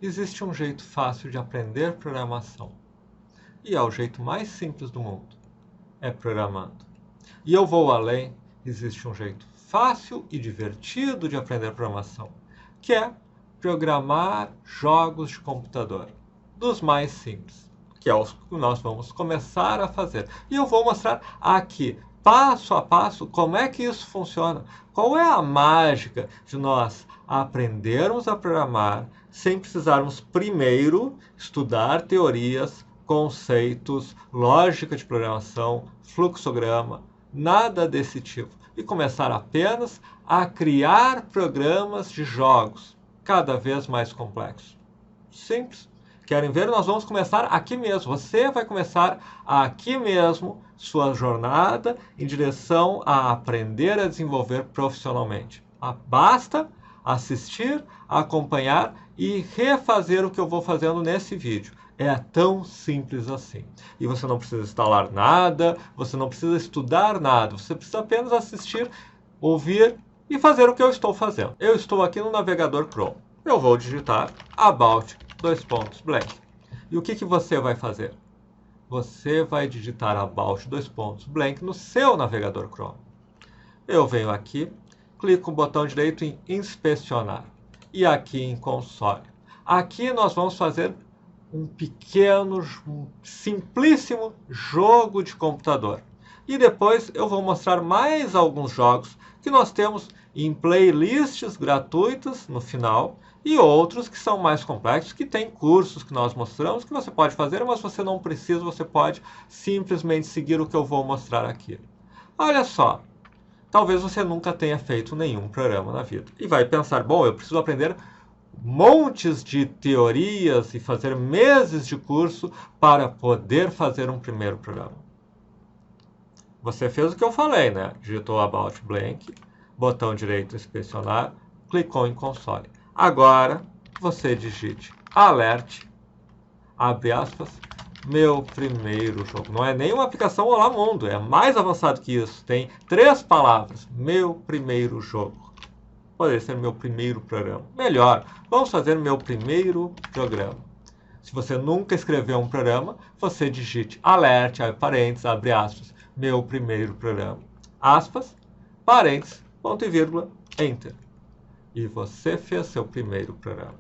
Existe um jeito fácil de aprender programação. E é o jeito mais simples do mundo. É programando. E eu vou além. Existe um jeito fácil e divertido de aprender programação, que é programar jogos de computador, dos mais simples, que é os que nós vamos começar a fazer. E eu vou mostrar aqui, passo a passo, como é que isso funciona. Qual é a mágica de nós aprendermos a programar sem precisarmos primeiro estudar teorias, conceitos, lógica de programação, fluxograma, nada desse tipo. E começar apenas a criar programas de jogos cada vez mais complexos. Simples. Querem ver? Nós vamos começar aqui mesmo. Você vai começar aqui mesmo sua jornada em direção a aprender a desenvolver profissionalmente. Basta assistir, acompanhar e refazer o que eu vou fazendo nesse vídeo. É tão simples assim. E você não precisa instalar nada, você não precisa estudar nada, você precisa apenas assistir, ouvir e fazer o que eu estou fazendo. Eu estou aqui no navegador Chrome. Eu vou digitar about blank. E o que você vai fazer? Você vai digitar about blank no seu navegador Chrome. Eu venho aqui, clico no botão direito em inspecionar e aqui em console. Aqui nós vamos fazer um pequeno, simplíssimo jogo de computador. E depois eu vou mostrar mais alguns jogos que nós temos em playlists gratuitas no final e outros que são mais complexos, que tem cursos que nós mostramos que você pode fazer, mas você não precisa, você pode simplesmente seguir o que eu vou mostrar aqui. Olha só, talvez você nunca tenha feito nenhum programa na vida e vai pensar, bom, eu preciso aprender montes de teorias e fazer meses de curso para poder fazer um primeiro programa. Você fez o que eu falei, né? Digitou about blank, botão direito inspecionar, clicou em console. Agora você digite alert, abre aspas, meu primeiro jogo. Não é nem uma aplicação Olá Mundo, é mais avançado que isso. Tem 3 palavras, meu primeiro jogo. Poderia ser meu primeiro programa. Melhor, vamos fazer meu primeiro programa. Se você nunca escreveu um programa, você digite alert, parênteses, abre aspas, meu primeiro programa, aspas, parênteses, ponto e vírgula, enter. E você fez seu primeiro programa.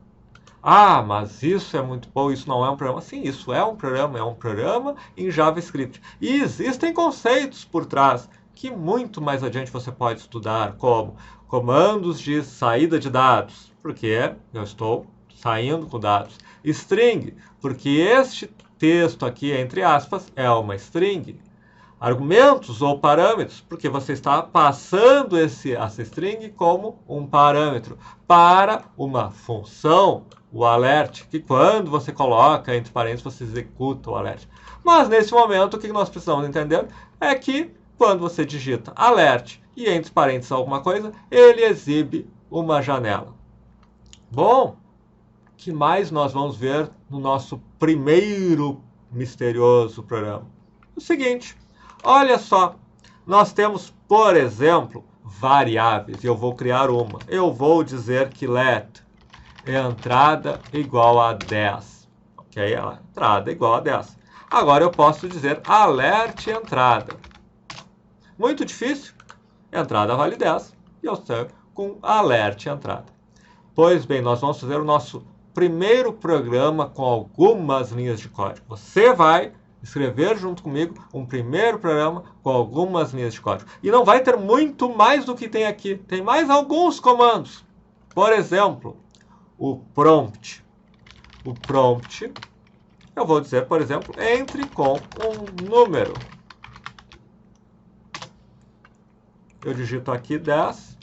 Ah, mas isso é muito bom, isso não é um programa. Sim, isso é um programa em JavaScript. E existem conceitos por trás que muito mais adiante você pode estudar, como comandos de saída de dados, porque eu estou saindo com dados. String, porque este texto aqui, entre aspas, é uma string. Argumentos ou parâmetros, porque você está passando essa string como um parâmetro para uma função, o alert, que quando você coloca entre parênteses, você executa o alert. Mas nesse momento, o que nós precisamos entender é que quando você digita alert e entre parênteses alguma coisa, ele exibe uma janela. Bom, o que mais nós vamos ver no nosso primeiro misterioso programa? O seguinte, olha só, nós temos, por exemplo, variáveis, e eu vou criar uma. Eu vou dizer que let entrada igual a 10. Ok? A entrada igual a 10. Agora eu posso dizer alert entrada. Muito difícil? Entrada vale 10 e eu saio com alert entrada. Pois bem, nós vamos fazer o nosso primeiro programa com algumas linhas de código. Você vai escrever junto comigo um primeiro programa com algumas linhas de código. E não vai ter muito mais do que tem aqui. Tem mais alguns comandos. Por exemplo, o prompt. O prompt, eu vou dizer, por exemplo, entre com um número. Eu digito aqui 10.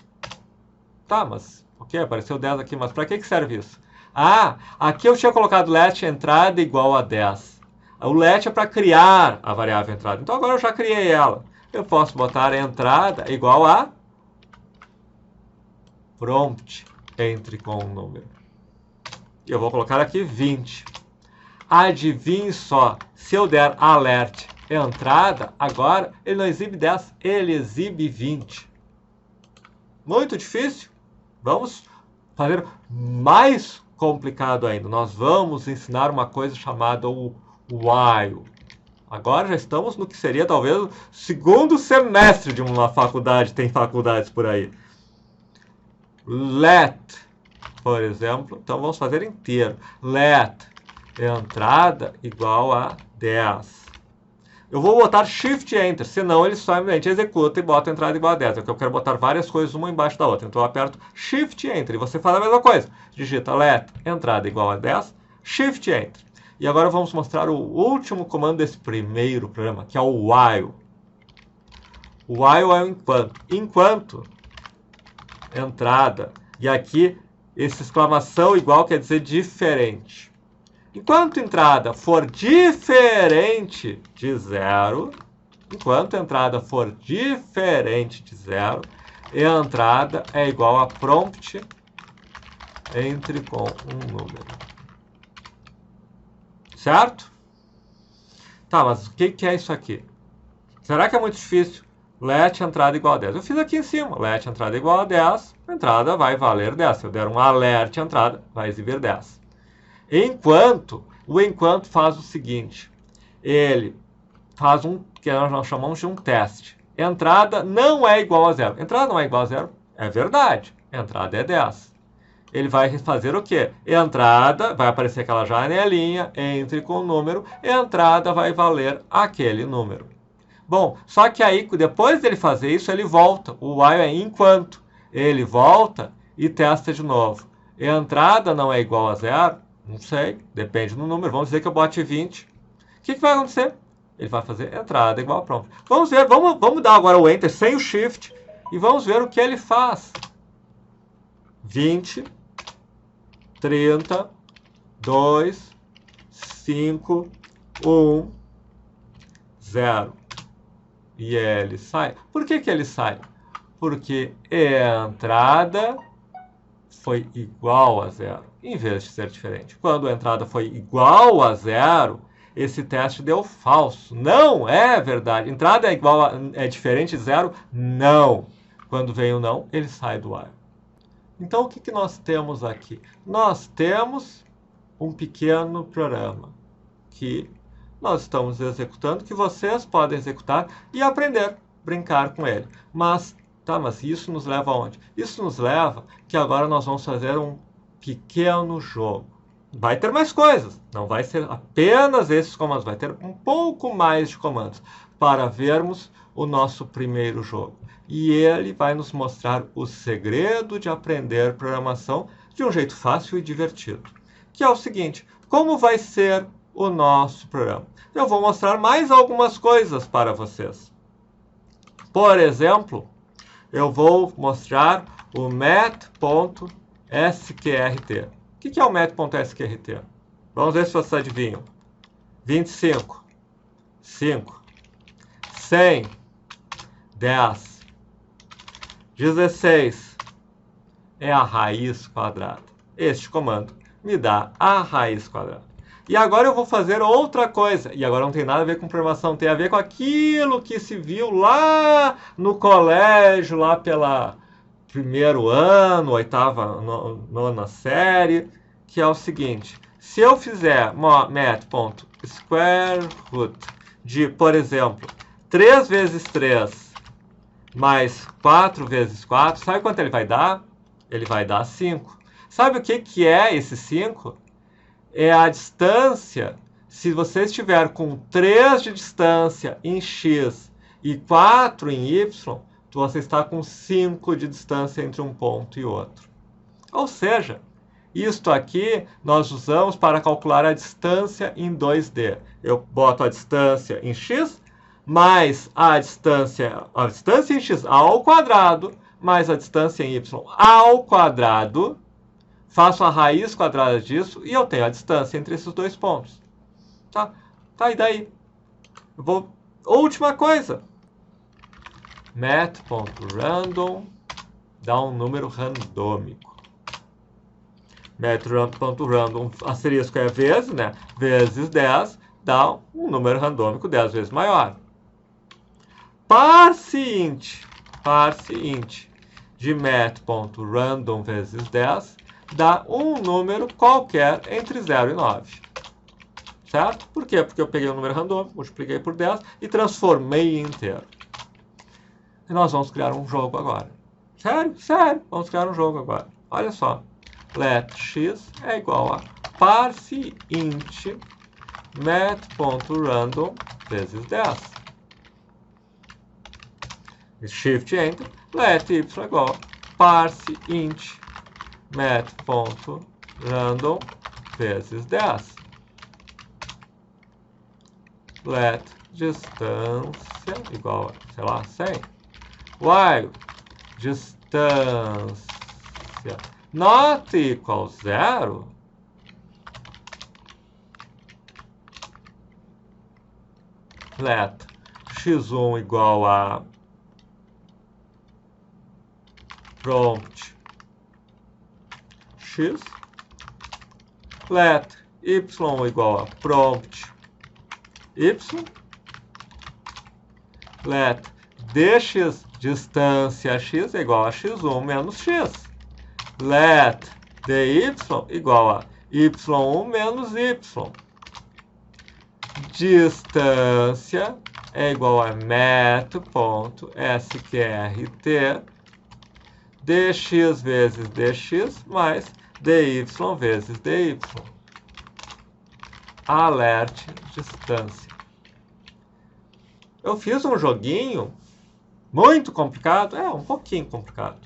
Tá, mas ok, apareceu 10 aqui, mas para que serve isso? Ah, aqui eu tinha colocado let entrada igual a 10. O let é para criar a variável entrada. Então agora eu já criei ela. Eu posso botar entrada igual a prompt entre com um número. E eu vou colocar aqui 20. Adivinhe só, se eu der alert entrada, agora ele não exibe 10, ele exibe 20. Muito difícil? Vamos fazer mais complicado ainda. Nós vamos ensinar uma coisa chamada o while. Agora já estamos no que seria talvez o segundo semestre de uma faculdade, tem faculdades por aí. Let, por exemplo, então vamos fazer inteiro. Let, entrada igual a 10. Eu vou botar Shift Enter, senão ele simplesmente executa e bota a entrada igual a 10. É que eu quero botar várias coisas uma embaixo da outra. Então eu aperto Shift Enter e você faz a mesma coisa. Digita let, entrada igual a 10, Shift Enter. E agora vamos mostrar o último comando desse primeiro programa, que é o while. O while é o enquanto. Enquanto, entrada. E aqui, essa exclamação igual quer dizer diferente. Enquanto entrada for diferente de 0, enquanto entrada for diferente de 0, entrada é igual a prompt entre com um número. Certo? Tá, mas o que é isso aqui? Será que é muito difícil? Let entrada igual a 10. Eu fiz aqui em cima. Let entrada igual a 10. A entrada vai valer 10. Se eu der um alert entrada, vai exibir 10. Enquanto, o enquanto faz o seguinte. Ele faz um que nós chamamos de um teste. Entrada não é igual a 0. Entrada não é igual a 0? É verdade. Entrada é 10. Ele vai fazer o quê? Entrada, vai aparecer aquela janelinha, entre com o número, entrada vai valer aquele número. Bom, só que aí, depois dele fazer isso, ele volta. O while é enquanto. Ele volta e testa de novo. Entrada não é igual a 0? Não sei, depende do número. Vamos dizer que eu bote 20. O que vai acontecer? Ele vai fazer entrada igual a prompt. Vamos ver, vamos dar agora o Enter sem o Shift e vamos ver o que ele faz. 20, 30, 2, 5, 1, 0. E ele sai. Por que ele sai? Porque a entrada foi igual a 0, em vez de ser diferente. Quando a entrada foi igual a 0, esse teste deu falso. Não é verdade. Entrada é igual é diferente de 0? Não. Quando vem o não, ele sai do while. Então, o que nós temos aqui? Nós temos um pequeno programa que nós estamos executando, que vocês podem executar e aprender, brincar com ele. Mas isso nos leva aonde? Isso nos leva que agora nós vamos fazer um pequeno jogo. Vai ter mais coisas, não vai ser apenas esses comandos, vai ter um pouco mais de comandos para vermos o nosso primeiro jogo. E ele vai nos mostrar o segredo de aprender programação de um jeito fácil e divertido. Que é o seguinte, como vai ser o nosso programa? Eu vou mostrar mais algumas coisas para vocês. Por exemplo, eu vou mostrar o math.sqrt. O que é o math.sqrt? Vamos ver se vocês adivinham. 25, 5, 100, 10, 16 é a raiz quadrada. Este comando me dá a raiz quadrada. E agora eu vou fazer outra coisa. E agora não tem nada a ver com programação, tem a ver com aquilo que se viu lá no colégio, lá pela primeiro ano, oitava, nona série, que é o seguinte. Se eu fizer math.squareroot de, por exemplo, 3 vezes 3 mais 4 vezes 4, sabe quanto ele vai dar? Ele vai dar 5. Sabe o que é esse 5? É a distância. Se você estiver com 3 de distância em x e 4 em y, você está com 5 de distância entre um ponto e outro. Ou seja, isto aqui nós usamos para calcular a distância em 2D. Eu boto a distância em x, mais a distância em x ao quadrado, mais a distância em y ao quadrado, faço a raiz quadrada disso e eu tenho a distância entre esses dois pontos. Tá, e daí? Última coisa. Math.random dá um número randômico. Math.random asterisco é vezes, né? Vezes 10 dá um número randômico 10 vezes maior. ParseInt de math.random vezes 10 dá um número qualquer entre 0 e 9. Certo? Por quê? Porque eu peguei um número randômico, multipliquei por 10 e transformei em inteiro. E nós vamos criar um jogo agora. Sério? Sério. Vamos criar um jogo agora. Olha só. Let x é igual a parse int math.random vezes 10. Shift Enter. Let y é igual a parse int math.random vezes 10. Let distância igual a, sei lá, 100. While distância not equal 0, let x1 igual a prompt x, let y igual a prompt y, let dx distância x é igual a x1 menos x, let dy igual a y1 menos y, distância é igual a math.sqrt dx vezes dx mais dy vezes dy. Alerte distância. Eu fiz um joguinho muito complicado. É, um pouquinho complicado.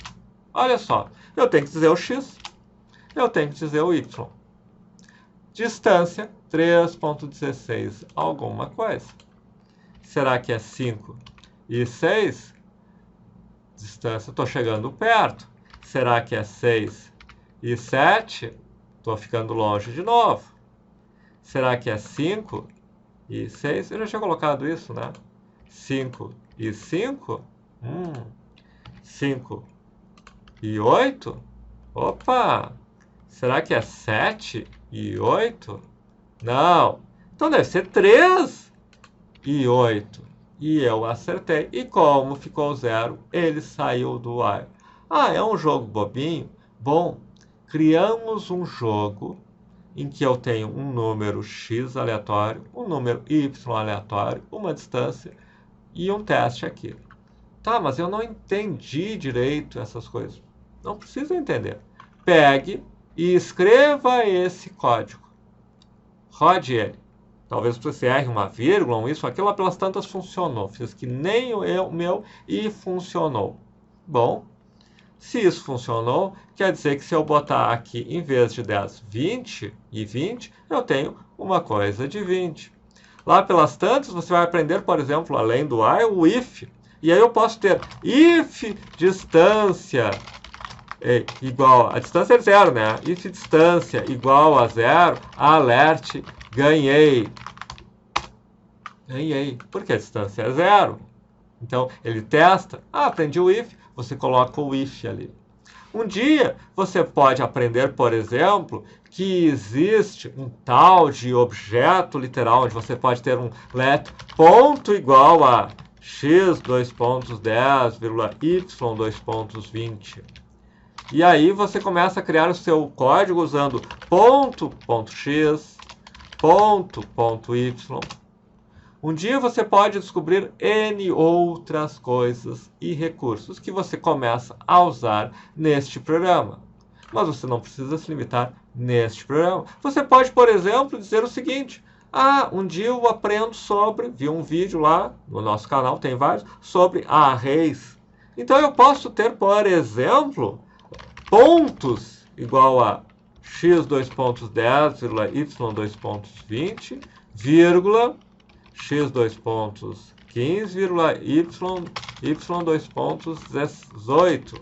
Olha só. Eu tenho que dizer o x. Eu tenho que dizer o y. Distância 3.16 alguma coisa. Será que é 5 e 6? Distância, estou chegando perto. Será que é 6 e 7? Estou ficando longe de novo. Será que é 5 e 6? Eu já tinha colocado isso, né? 5 e 5? 5 e 8? Opa! Será que é 7 e 8? Não. Então deve ser 3 e 8. E eu acertei. E como ficou 0, ele saiu do while. Ah, é um jogo bobinho? Bom, criamos um jogo em que eu tenho um número x aleatório, um número y aleatório, uma distância e um teste aqui. Tá, mas eu não entendi direito essas coisas. Não precisa entender. Pegue e escreva esse código. Rode ele. Talvez você erre uma vírgula, um isso, aquilo, lá pelas tantas funcionou. Fiz que nem o meu e funcionou. Bom, se isso funcionou, quer dizer que se eu botar aqui, em vez de 10, 20 e 20, eu tenho uma coisa de 20. Lá pelas tantas, você vai aprender, por exemplo, além do while, o if. E aí eu posso ter if distância igual, a distância é 0, né? If distância igual a 0, alerte, ganhei. Ganhei, porque a distância é 0. Então, ele testa, aprendi o if, você coloca o if ali. Um dia, você pode aprender, por exemplo, que existe um tal de objeto literal, onde você pode ter um let ponto igual a x 2.10, y 2.20. E aí você começa a criar o seu código usando ponto.x, ponto.y. Um dia você pode descobrir N outras coisas e recursos que você começa a usar neste programa. Mas você não precisa se limitar neste programa. Você pode, por exemplo, dizer o seguinte: um dia eu aprendo sobre, vi um vídeo lá no nosso canal, tem vários, sobre arrays. Então eu posso ter, por exemplo, pontos igual a x 2.10, y 2.20, vírgula, x 2.15, y 2.18.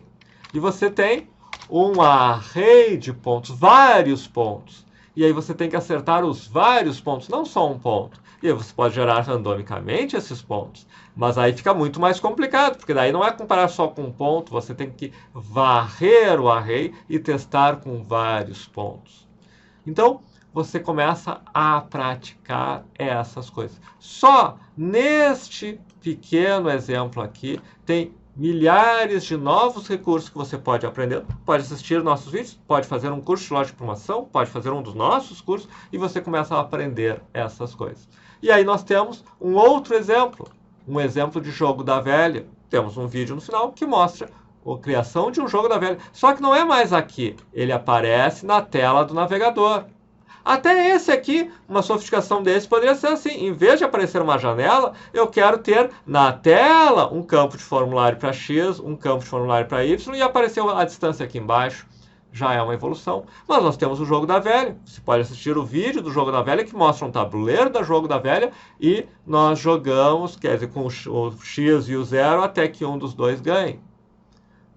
E você tem um array de pontos, vários pontos. E aí você tem que acertar os vários pontos, não só um ponto. E aí você pode gerar randomicamente esses pontos. Mas aí fica muito mais complicado, porque daí não é comparar só com um ponto, você tem que varrer o array e testar com vários pontos. Então, você começa a praticar essas coisas. Só neste pequeno exemplo aqui, tem milhares de novos recursos que você pode aprender. Pode assistir nossos vídeos, pode fazer um curso de lógica de programação, pode fazer um dos nossos cursos e você começa a aprender essas coisas. E aí nós temos um outro exemplo, um exemplo de jogo da velha. Temos um vídeo no final que mostra a criação de um jogo da velha. Só que não é mais aqui, ele aparece na tela do navegador. Até esse aqui, uma sofisticação desse poderia ser assim. Em vez de aparecer uma janela, eu quero ter na tela um campo de formulário para X, um campo de formulário para Y e apareceu a distância aqui embaixo. Já é uma evolução. Mas nós temos o jogo da velha. Você pode assistir o vídeo do jogo da velha que mostra um tabuleiro do jogo da velha e nós jogamos, quer dizer, com o X e o 0 até que um dos dois ganhe.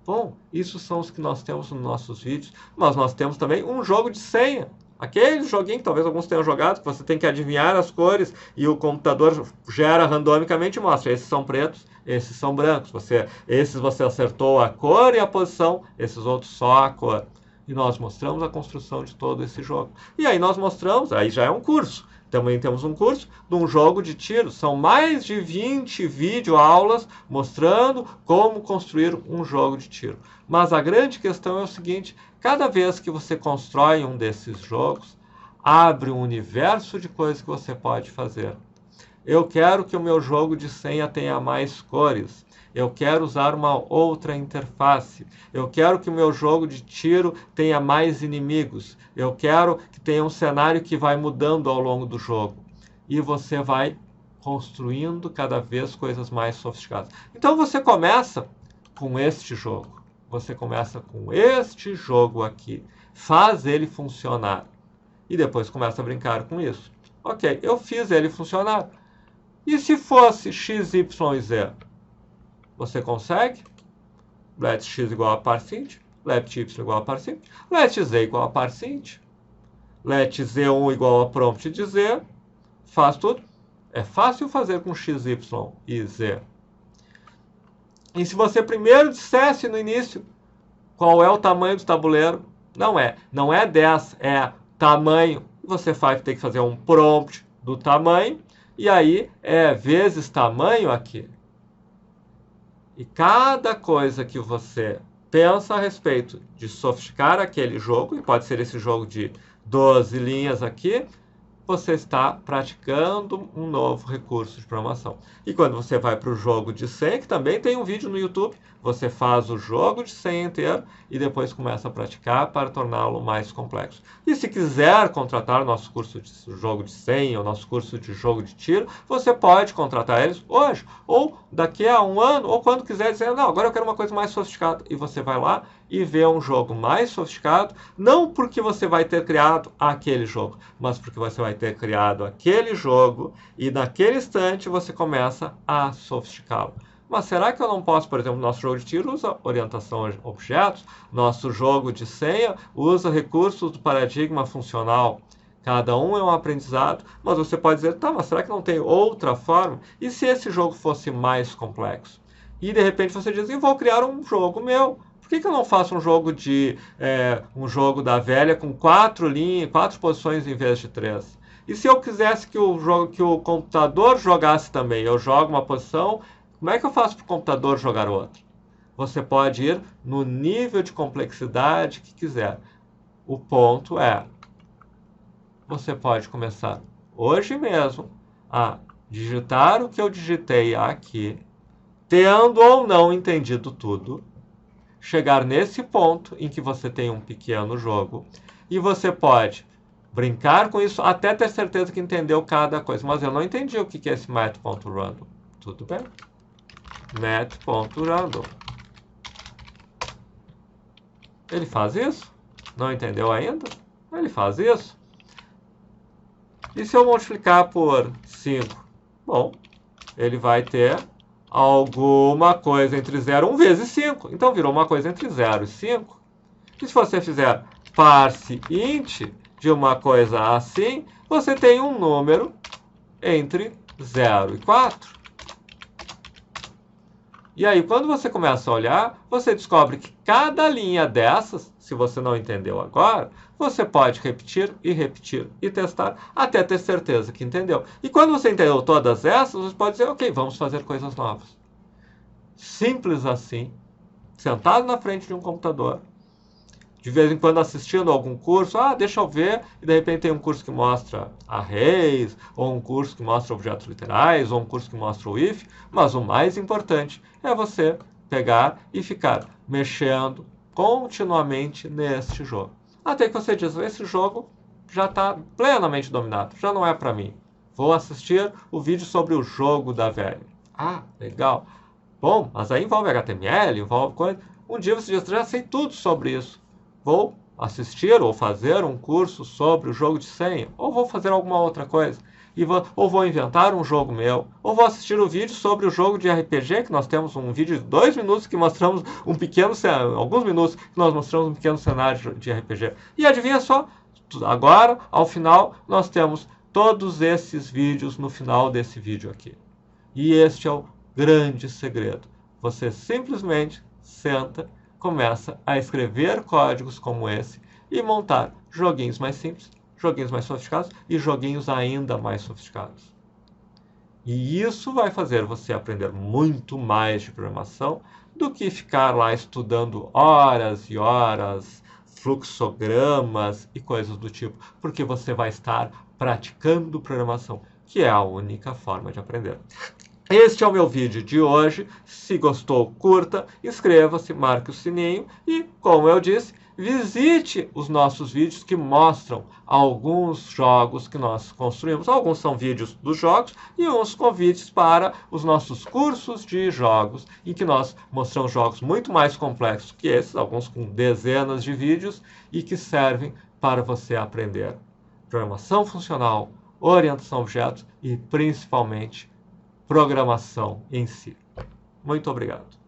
Bom, isso são os que nós temos nos nossos vídeos. Mas nós temos também um jogo de senha. Aquele joguinho que talvez alguns tenham jogado, que você tem que adivinhar as cores e o computador gera randomicamente e mostra. Esses são pretos, esses são brancos. Esses você acertou a cor e a posição, esses outros só a cor. E nós mostramos a construção de todo esse jogo. E aí nós mostramos, aí já é um curso. Também temos um curso de um jogo de tiro. São mais de 20 videoaulas mostrando como construir um jogo de tiro. Mas a grande questão é o seguinte: cada vez que você constrói um desses jogos, abre um universo de coisas que você pode fazer. Eu quero que o meu jogo de senha tenha mais cores. Eu quero usar uma outra interface. Eu quero que o meu jogo de tiro tenha mais inimigos. Eu quero que tenha um cenário que vai mudando ao longo do jogo. E você vai construindo cada vez coisas mais sofisticadas. Então você começa com este jogo. Você começa com este jogo aqui. Faz ele funcionar. E depois começa a brincar com isso. Ok, eu fiz ele funcionar. E se fosse x, y e z? Você consegue? Let x igual a parseint. Let y igual a parseint. Let z igual a parseint. Let z1 igual a prompt de z. Faz tudo. É fácil fazer com x, y e z. E se você primeiro dissesse no início qual é o tamanho do tabuleiro, não é 10, é tamanho. Você vai ter que fazer um prompt do tamanho, e aí é vezes tamanho aqui. E cada coisa que você pensa a respeito de sofisticar aquele jogo, e pode ser esse jogo de 12 linhas aqui, você está praticando um novo recurso de programação. E quando você vai para o jogo de senha, que também tem um vídeo no YouTube, você faz o jogo de senha inteiro e depois começa a praticar para torná-lo mais complexo. E se quiser contratar o nosso curso de jogo de senha, o nosso curso de jogo de tiro, você pode contratar eles hoje, ou daqui a um ano, ou quando quiser dizer, não, agora eu quero uma coisa mais sofisticada. E você vai lá e vê um jogo mais sofisticado, não porque você vai ter criado aquele jogo, mas porque você vai ter criado aquele jogo e naquele instante você começa a sofisticá-lo. Mas será que eu não posso, por exemplo, nosso jogo de tiro usa orientação a objetos, nosso jogo de senha usa recursos do paradigma funcional. Cada um é um aprendizado, mas você pode dizer, tá, mas será que não tem outra forma? E se esse jogo fosse mais complexo? E de repente você diz, eu vou criar um jogo meu. Por que eu não faço um jogo um jogo da velha com 4 linhas, 4 posições em vez de 3? E se eu quisesse que o computador jogasse também? Eu jogo uma posição, como é que eu faço para o computador jogar outra? Você pode ir no nível de complexidade que quiser. O ponto é, você pode começar hoje mesmo a digitar o que eu digitei aqui, tendo ou não entendido tudo, chegar nesse ponto em que você tem um pequeno jogo e você pode brincar com isso até ter certeza que entendeu cada coisa. Mas eu não entendi o que é esse math.random. Tudo bem? Math.random. Ele faz isso? Não entendeu ainda? Ele faz isso. E se eu multiplicar por 5? Bom, ele vai ter alguma coisa entre 0 e 1 vezes 5. Então, virou uma coisa entre 0 e 5. E se você fizer parse int de uma coisa assim, você tem um número entre 0 e 4. E aí, quando você começa a olhar, você descobre que cada linha dessas, se você não entendeu agora, você pode repetir e testar até ter certeza que entendeu. E quando você entendeu todas essas, você pode dizer, ok, vamos fazer coisas novas. simples assim, sentado na frente de um computador, de vez em quando assistindo a algum curso, deixa eu ver, e de repente tem um curso que mostra arrays, ou um curso que mostra objetos literais, ou um curso que mostra o if, mas o mais importante é você pegar e ficar mexendo continuamente neste jogo. Até que você diz, esse jogo já está plenamente dominado, já não é para mim. Vou assistir o vídeo sobre o jogo da velha. Legal. Bom, mas aí envolve HTML, envolve coisa. Um dia você diz, já sei tudo sobre isso. Vou assistir ou fazer um curso sobre o jogo de senha, ou vou fazer alguma outra coisa, ou vou inventar um jogo meu, ou vou assistir um vídeo sobre o jogo de RPG, que nós temos um vídeo de 2 minutos que mostramos alguns minutos que nós mostramos um pequeno cenário de RPG. E adivinha só, agora, ao final, nós temos todos esses vídeos no final desse vídeo aqui. E este é o grande segredo. Você simplesmente senta, começa a escrever códigos como esse e montar joguinhos mais simples, joguinhos mais sofisticados e joguinhos ainda mais sofisticados. E isso vai fazer você aprender muito mais de programação do que ficar lá estudando horas e horas, fluxogramas e coisas do tipo, porque você vai estar praticando programação, que é a única forma de aprender. Este é o meu vídeo de hoje. Se gostou, curta, inscreva-se, marque o sininho e, como eu disse, visite os nossos vídeos que mostram alguns jogos que nós construímos. Alguns são vídeos dos jogos e uns convites para os nossos cursos de jogos, em que nós mostramos jogos muito mais complexos que esses, alguns com dezenas de vídeos, e que servem para você aprender programação funcional, orientação a objetos e, principalmente, programação em si. Muito obrigado.